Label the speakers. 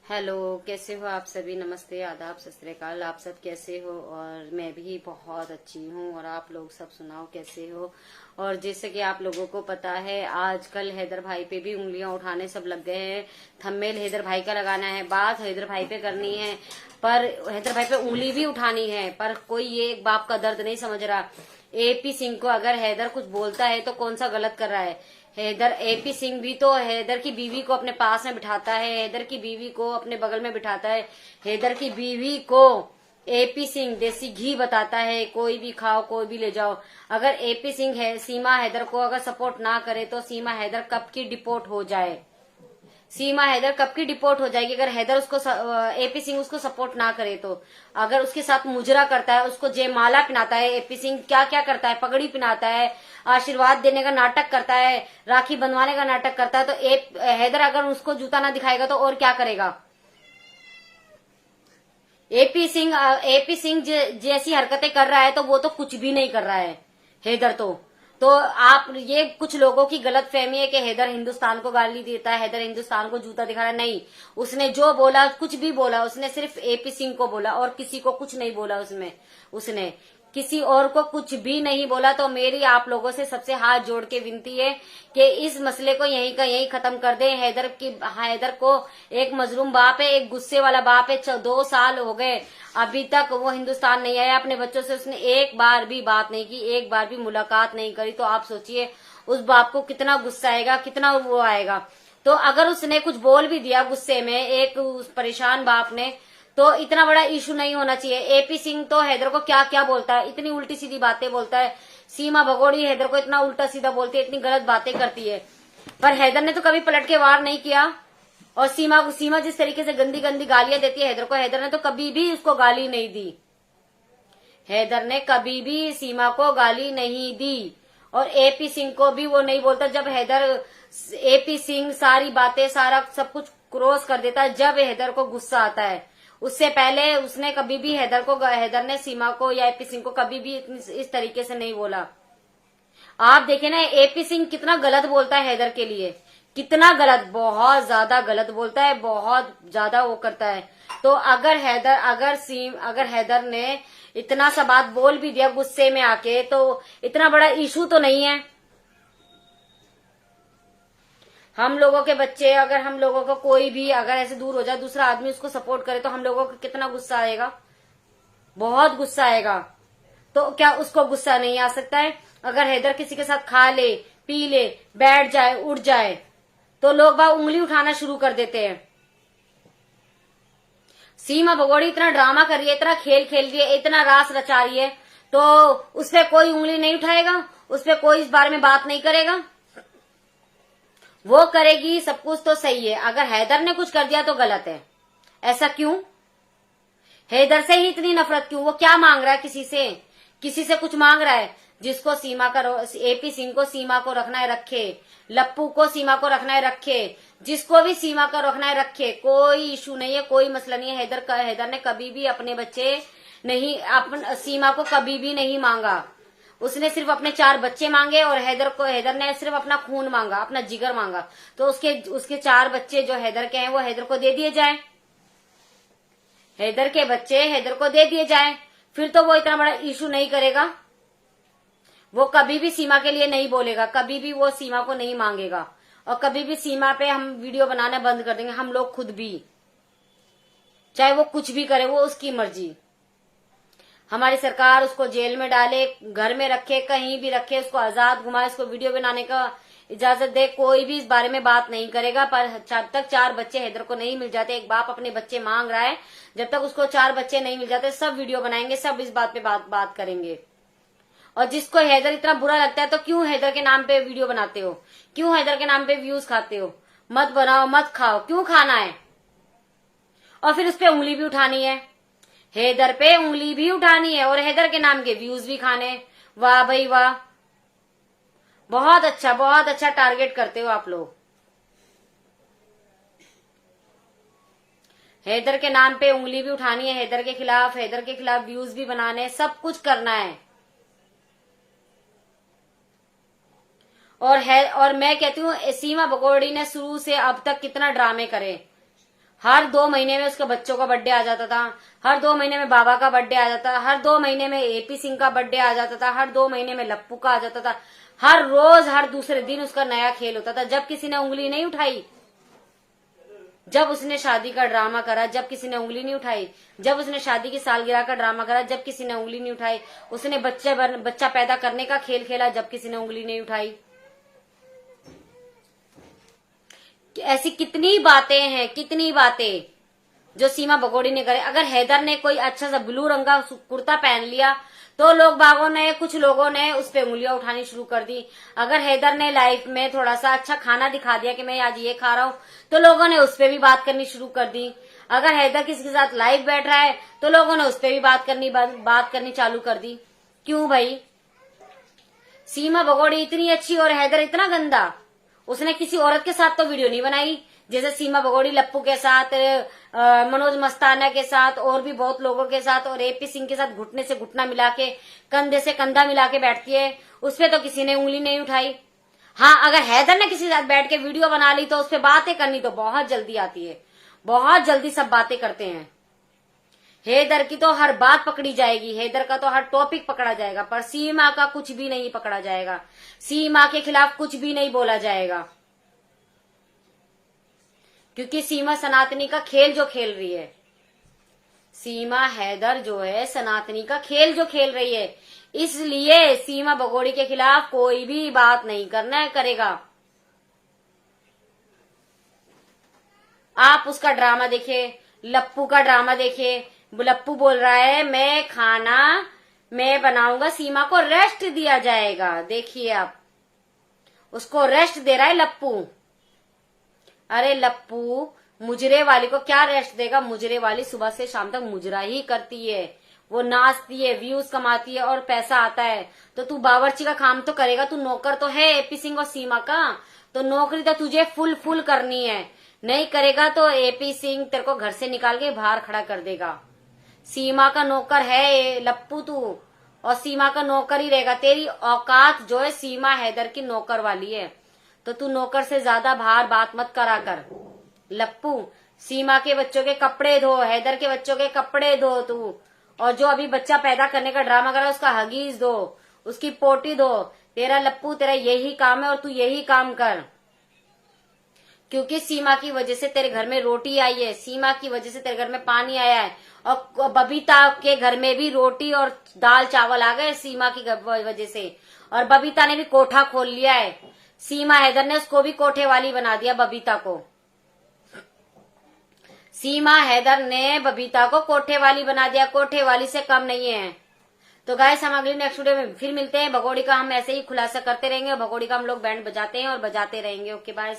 Speaker 1: Hello, कैसे हो आप सभी। नमस्ते, आदाब, सत श्री अकाल। आप सब कैसे हो? और मैं भी बहुत अच्छी हूँ। और आप लोग सब सुनाओ कैसे हो। और जैसे कि आप लोगों को पता है, आजकल हैदर भाई पे भी उंगलियां उठाने सब लग गए हैं। थंबनेल हैदर भाई का लगाना है, बात हैदर भाई पे करनी है, पर हैदर भाई पे उंगली भी उठानी है। पर कोई ये एक बाप का दर्द नहीं समझ रहा। एपी सिंह को अगर हैदर कुछ बोलता है तो कौन सा गलत कर रहा है। हैदर एपी सिंह भी तो हैदर की बीवी को अपने पास में बिठाता है, हैदर की बीवी को अपने बगल में बिठाता है। हैदर की बीवी को एपी सिंह देसी घी बताता है, कोई भी खाओ कोई भी ले जाओ। अगर एपी सिंह है सीमा हैदर को अगर सपोर्ट ना करे तो सीमा हैदर कब की डिपोर्ट हो जाए। सीमा हैदर कब की डिपोर्ट हो जाएगी अगर हैदर उसको एपी सिंह उसको सपोर्ट ना करे तो। अगर उसके साथ मुजरा करता है, उसको जयमाला पहनाता है, एपी सिंह क्या क्या करता है, पगड़ी पहनाता है, आशीर्वाद देने का नाटक करता है, राखी बंधवाने का नाटक करता है, तो हैदर अगर उसको जूता ना दिखाएगा तो और क्या करेगा। एपी सिंह जैसी हरकतें कर रहा है तो वो तो कुछ भी नहीं कर रहा है हैदर तो आप ये कुछ लोगों की गलत फहमी है कि हैदर हिंदुस्तान को गाली देता है, हैदर हिंदुस्तान को जूता दिखा रहा है। नहीं, उसने जो बोला कुछ भी बोला, उसने सिर्फ एपी सिंह को बोला और किसी को कुछ नहीं बोला। उसने किसी और को कुछ भी नहीं बोला। तो मेरी आप लोगों से सबसे हाथ जोड़ के विनती है कि इस मसले को यहीं का यहीं खत्म कर दें। हैदर को एक मजलूम बाप है, एक गुस्से वाला बाप है। 2 साल हो गए अभी तक वो हिंदुस्तान नहीं आया। अपने बच्चों से उसने एक बार भी बात नहीं की, एक बार भी मुलाकात नहीं करी। तो आप सोचिए उस बाप को कितना गुस्सा आएगा, कितना वो आएगा। तो अगर उसने कुछ बोल भी दिया गुस्से में एक उस परेशान बाप ने, तो इतना बड़ा इशू नहीं होना चाहिए। एपी सिंह तो हैदर को क्या क्या बोलता है, इतनी उल्टी सीधी बातें बोलता है। सीमा भगोड़ी हैदर को इतना उल्टा सीधा बोलती है, इतनी गलत बातें करती है, पर हैदर ने तो कभी पलट के वार नहीं किया। और सीमा जिस तरीके से गंदी गंदी गालियां देती है हैदर को, हैदर ने तो कभी भी उसको गाली नहीं दी। हैदर ने कभी भी सीमा को गाली नहीं दी। और एपी सिंह को भी वो नहीं बोलता। जब एपी सिंह सारी बातें सारा सब कुछ क्रॉस कर देता है जब हैदर को गुस्सा आता है। उससे पहले उसने कभी भी हैदर ने सीमा को या एपी सिंह को कभी भी इस तरीके से नहीं बोला। आप देखे ना एपी सिंह कितना गलत बोलता है हैदर के लिए, कितना गलत, बहुत ज्यादा गलत बोलता है, बहुत ज्यादा वो करता है। तो अगर हैदर ने इतना सा बात बोल भी दिया गुस्से में आके तो इतना बड़ा इशू तो नहीं है। हम लोगों के बच्चे, अगर हम लोगों को कोई भी अगर ऐसे दूर हो जाए, दूसरा आदमी उसको सपोर्ट करे तो हम लोगों को कितना गुस्सा आएगा, बहुत गुस्सा आएगा। तो क्या उसको गुस्सा नहीं आ सकता है? अगर हैदर किसी के साथ खा ले, पी ले, बैठ जाए, उठ जाए, तो लोग बाग उंगली उठाना शुरू कर देते हैं। सीमा भगोड़ी इतना ड्रामा कर रही है, इतना खेल खेल रही है, इतना रास रचा रही है, तो उस पर कोई उंगली नहीं उठाएगा, उस पर कोई इस बारे में बात नहीं करेगा। वो करेगी सब कुछ तो सही है, अगर हैदर ने कुछ कर दिया तो गलत है। ऐसा क्यों? हैदर से ही इतनी नफरत क्यों? वो क्या मांग रहा है किसी से कुछ मांग रहा है? जिसको एपी सिंह को सीमा को रखना है रखे, लप्पू को सीमा को रखना है रखे, जिसको भी सीमा को रखना है रखे, कोई इशू नहीं है, कोई मसला नहीं है। हैदर ने कभी भी अपने बच्चे नहीं, सीमा को कभी भी नहीं मांगा। उसने सिर्फ अपने 4 बच्चे मांगे और हैदर ने सिर्फ अपना खून मांगा, अपना जिगर मांगा। तो उसके 4 बच्चे जो हैदर के हैं वो हैदर को दे दिए जाए, हैदर के बच्चे हैदर को दे दिए जाए, फिर तो वो इतना बड़ा इशू नहीं करेगा। वो कभी भी सीमा के लिए नहीं बोलेगा, कभी भी वो सीमा को नहीं मांगेगा, और कभी भी सीमा पे हम वीडियो बनाना बंद कर देंगे, हम लोग खुद भी। चाहे वो कुछ भी करे, वो उसकी मर्जी। हमारी सरकार उसको जेल में डाले, घर में रखे, कहीं भी रखे, उसको आजाद घुमाए, उसको वीडियो बनाने का इजाजत दे, कोई भी इस बारे में बात नहीं करेगा। पर जब तक 4 बच्चे हैदर को नहीं मिल जाते, एक बाप अपने बच्चे मांग रहा है, जब तक उसको 4 बच्चे नहीं मिल जाते, सब वीडियो बनाएंगे, सब इस बात पे बात करेंगे। और जिसको हैदर इतना बुरा लगता है तो क्यों हैदर के नाम पे वीडियो बनाते हो, क्यों हैदर के नाम पे व्यूज खाते हो? मत बनाओ, मत खाओ, क्यों खाना है? और फिर उस पे उंगली भी उठानी है, हैदर पे उंगली भी उठानी है, और हैदर के नाम के व्यूज भी खाने। वाह भाई वाह, बहुत अच्छा टारगेट करते हो आप लोग। हैदर के नाम पे उंगली भी उठानी है, हैदर के खिलाफ व्यूज भी बनाने, सब कुछ करना है। और मैं कहती हूँ सीमा भगोड़ी ने शुरू से अब तक कितना ड्रामे करे, हर 2 महीने में उसके बच्चों का बर्थडे आ जाता था, हर 2 महीने में बाबा का बर्थडे आ जाता था, हर 2 महीने में एपी सिंह का बर्थडे आ जाता था, हर 2 महीने में लप्पू का आ जाता था। हर रोज हर दूसरे दिन उसका नया खेल होता था। जब किसी ने उंगली नहीं उठाई, जब उसने शादी का ड्रामा करा, जब किसी ने उंगली नहीं उठाई, जब उसने शादी की सालगिरह का ड्रामा करा, जब किसी ने उंगली नहीं उठाई, उसने बच्चा पैदा करने का खेल खेला, जब किसी ने उंगली नहीं उठाई। ऐसी कितनी बातें हैं, कितनी बातें जो सीमा भगोड़ी ने करे। अगर हैदर ने कोई अच्छा सा ब्लू रंग का कुर्ता पहन लिया तो कुछ लोगों ने उस पे उंगलियां उठानी शुरू कर दी। अगर हैदर ने लाइफ में थोड़ा सा अच्छा खाना दिखा दिया कि मैं आज ये खा रहा हूं, तो लोगों ने उस पे भी बात करनी शुरू कर दी। अगर हैदर किसी के साथ लाइव बैठ रहा है तो लोगों ने उस पे भी बात करनी चालू कर दी। क्यों भाई? सीमा भगोड़ी इतनी अच्छी और हैदर इतना गंदा। उसने किसी औरत के साथ तो वीडियो नहीं बनाई, जैसे सीमा भगोड़ी लप्पू के साथ, मनोज मस्ताना के साथ, और भी बहुत लोगों के साथ, और एपी सिंह के साथ घुटने से घुटना मिला के, कंधे से कंधा मिला के बैठती है। उसपे तो किसी ने उंगली नहीं उठाई। हाँ, अगर हैदर ने किसी के साथ बैठ के वीडियो बना ली तो उसपे बातें करनी तो बहुत जल्दी आती है, बहुत जल्दी सब बातें करते हैं। हैदर की तो हर बात पकड़ी जाएगी, हैदर का तो हर टॉपिक पकड़ा जाएगा, पर सीमा का कुछ भी नहीं पकड़ा जाएगा। सीमा के खिलाफ कुछ भी नहीं बोला जाएगा, क्योंकि सीमा सनातनी का खेल जो खेल रही है, सीमा हैदर जो है सनातनी का खेल जो खेल रही है, इसलिए सीमा भगोड़ी के खिलाफ कोई भी बात नहीं करेगा। आप उसका ड्रामा देखिए, लप्पू का ड्रामा देखिए। लप्पू बोल रहा है मैं बनाऊंगा, सीमा को रेस्ट दिया जाएगा। देखिए आप, उसको रेस्ट दे रहा है लप्पू। अरे लप्पू, मुजरे वाली को क्या रेस्ट देगा? मुजरे वाली सुबह से शाम तक मुजरा ही करती है, वो नाचती है, व्यूज कमाती है और पैसा आता है। तो तू बावर्ची का काम तो करेगा, तू नौकर तो है एपी सिंह और सीमा का, तो नौकरी तो तुझे फुल करनी है। नहीं करेगा तो एपी सिंह तेरे को घर से निकाल के बाहर खड़ा कर देगा। सीमा का नौकर है लप्पू तू, और सीमा का नौकर ही रहेगा। तेरी औकात जो है सीमा हैदर की नौकर वाली है, तो तू नौकर से ज्यादा बाहर बात मत करा कर लप्पू। सीमा के बच्चों के कपड़े धो, हैदर के बच्चों के कपड़े धो तू, और जो अभी बच्चा पैदा करने का ड्रामा कर रहा है उसका हगीज धो, उसकी पोटी धो। तेरा लप्पू, तेरा यही काम है और तू यही काम कर, क्योंकि सीमा की वजह से तेरे घर में रोटी आई है, सीमा की वजह से तेरे घर में पानी आया है, और बबीता के घर में भी रोटी और दाल चावल आ गए सीमा की वजह से। और बबीता ने भी कोठा खोल लिया है, सीमा हैदर ने उसको भी कोठे वाली बना दिया बबीता को। सीमा हैदर ने बबीता को कोठे वाली बना दिया, कोठे वाली से कम नहीं है। तो गाइस, हम अगली नेक्स्ट वीडियो में फिर मिलते हैं। भगोड़ी का हम ऐसे ही खुलासा करते रहेंगे, और भगोड़ी का हम लोग बैंड बजाते हैं और बजाते रहेंगे। Okay bye.